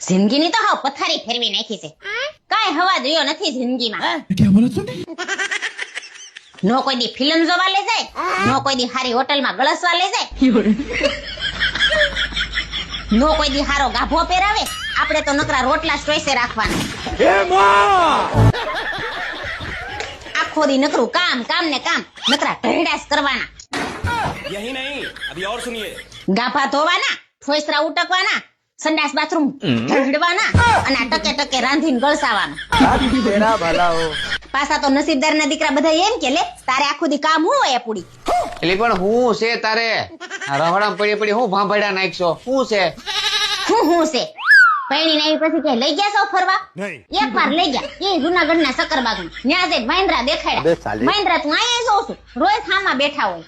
જિંદગીની તો હાવ પથારી ફેરવી નાખી છે. કાંઈ હવા જોયો નથી જિંદગીમાં. નો કોઈ દી ફિલ્મ જોવા લઈ જાય, નો કોઈ દી હારી હોટલમાં ગળસવા લઈ જાય, નો કોઈ દી હારો ગાભો પહેરાવે. આપણે તો નકરા રોટલા ચોઈસે રાખવાના. આખો દી નકરું કામ કામ ને કામ, નકરા ઢેડાસ કરવાના. यही नहीं अभी और सुनिए. ગાભા ધોવાના, ઠોસરા ઉટકવાના, સંડાસ બાથરૂમ ઢળવાના અને આ ટકે ટકે રાંધીને ગળસાવાના. પાછા તો નસીબદારના દીકરા બધા એમ કે લે તારે આખું દી કામ હું હોય પૂડી. એટલે પણ હું છે તારે રહોડામાં પડી પડી હું ભાંભળ્યા નાખશો શું છે? હું છે પૈણી આવી પછી કે લઈ ગયા છો ફરવા? એક વાર લઈ ગયા, એ જુનાગઢના સકરબાગમાં. ન્યા જઈને મહેન્દ્રા દેખાડ્યા. મહેન્દ્રા તું અહીંયા જોઉં છું, રોજ થામાં બેઠા હોય.